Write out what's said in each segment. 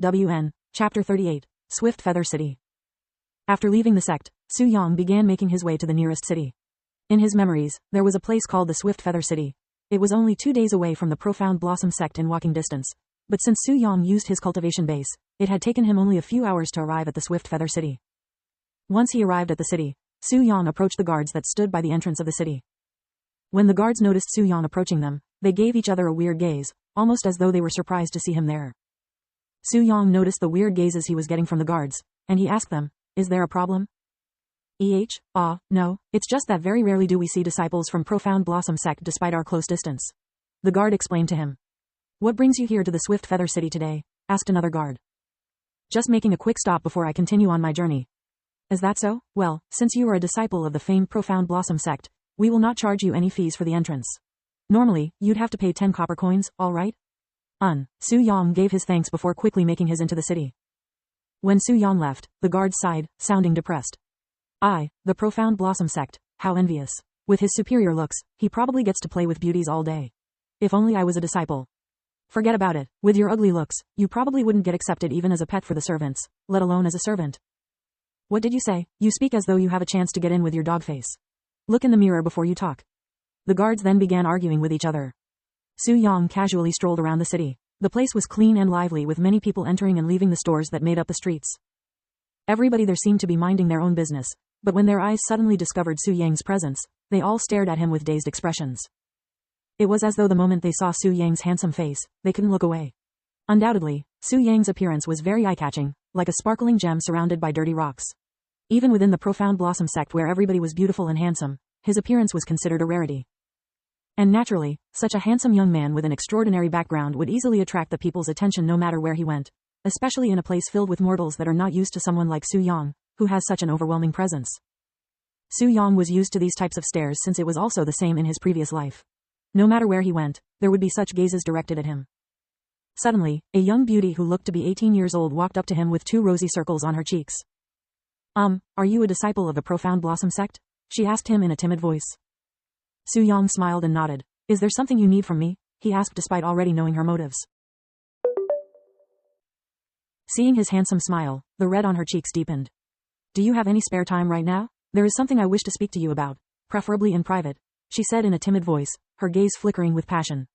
WN. Chapter 38. Swift Feather City. After leaving the sect, Su Yang began making his way to the nearest city. In his memories, there was a place called the Swift Feather City. It was only 2 days away from the Profound Blossom sect in walking distance. But since Su Yang used his cultivation base, it had taken him only a few hours to arrive at the Swift Feather City. Once he arrived at the city, Su Yang approached the guards that stood by the entrance of the city. When the guards noticed Su Yang approaching them, they gave each other a weird gaze, almost as though they were surprised to see him there. Su Yang noticed the weird gazes he was getting from the guards, and he asked them, "Is there a problem?" No, it's just that very rarely do we see disciples from Profound Blossom sect despite our close distance." The guard explained to him. "What brings you here to the Swift Feather City today?" asked another guard. "Just making a quick stop before I continue on my journey." "Is that so? Well, since you are a disciple of the famed Profound Blossom sect, we will not charge you any fees for the entrance. Normally, you'd have to pay 10 copper coins, all right?" Su Yang gave his thanks before quickly making his into the city. When Su Yang left, the guard sighed, sounding depressed. The Profound Blossom sect, how envious. With his superior looks, he probably gets to play with beauties all day. If only I was a disciple. Forget about it, with your ugly looks, you probably wouldn't get accepted even as a pet for the servants, let alone as a servant. What did you say? You speak as though you have a chance to get in with your dog face. Look in the mirror before you talk. The guards then began arguing with each other. Su Yang casually strolled around the city. The place was clean and lively with many people entering and leaving the stores that made up the streets. Everybody there seemed to be minding their own business, but when their eyes suddenly discovered Su Yang's presence, they all stared at him with dazed expressions. It was as though the moment they saw Su Yang's handsome face, they couldn't look away. Undoubtedly, Su Yang's appearance was very eye-catching, like a sparkling gem surrounded by dirty rocks. Even within the Profound Blossom sect where everybody was beautiful and handsome, his appearance was considered a rarity. And naturally, such a handsome young man with an extraordinary background would easily attract the people's attention no matter where he went, especially in a place filled with mortals that are not used to someone like Su Yang, who has such an overwhelming presence. Su Yang was used to these types of stares since it was also the same in his previous life. No matter where he went, there would be such gazes directed at him. Suddenly, a young beauty who looked to be 18 years old walked up to him with 2 rosy circles on her cheeks. Are you a disciple of the Profound Blossom sect?" she asked him in a timid voice. Su Yang smiled and nodded. "Is there something you need from me?" he asked despite already knowing her motives. Seeing his handsome smile, the red on her cheeks deepened. "Do you have any spare time right now? There is something I wish to speak to you about, preferably in private," she said in a timid voice, her gaze flickering with passion.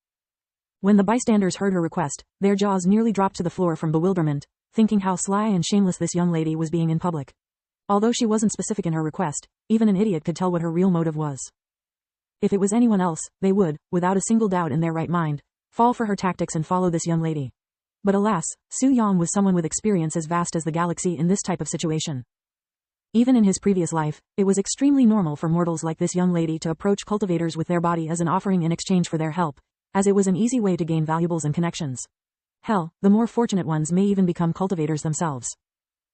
When the bystanders heard her request, their jaws nearly dropped to the floor from bewilderment, thinking how sly and shameless this young lady was being in public. Although she wasn't specific in her request, even an idiot could tell what her real motive was. If it was anyone else, they would, without a single doubt in their right mind, fall for her tactics and follow this young lady. But alas, Su Yang was someone with experience as vast as the galaxy in this type of situation. Even in his previous life, it was extremely normal for mortals like this young lady to approach cultivators with their body as an offering in exchange for their help, as it was an easy way to gain valuables and connections. Hell, the more fortunate ones may even become cultivators themselves.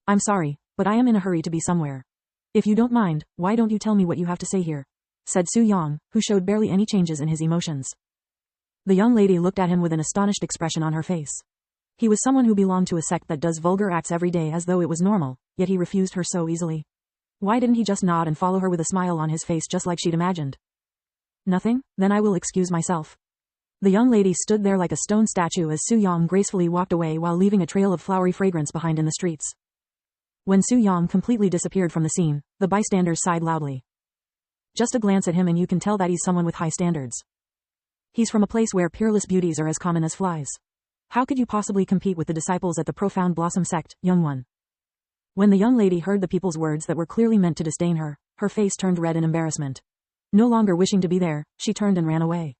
"I'm sorry, but I am in a hurry to be somewhere. If you don't mind, why don't you tell me what you have to say here?" said Su Yang, who showed barely any changes in his emotions. The young lady looked at him with an astonished expression on her face. He was someone who belonged to a sect that does vulgar acts every day as though it was normal, yet he refused her so easily. Why didn't he just nod and follow her with a smile on his face just like she'd imagined? "Nothing? Then I will excuse myself." The young lady stood there like a stone statue as Su Yang gracefully walked away while leaving a trail of flowery fragrance behind in the streets. When Su Yang completely disappeared from the scene, the bystanders sighed loudly. Just a glance at him and you can tell that he's someone with high standards. He's from a place where peerless beauties are as common as flies. How could you possibly compete with the disciples at the Profound Blossom sect, young one? When the young lady heard the people's words that were clearly meant to disdain her, her face turned red in embarrassment. No longer wishing to be there, she turned and ran away.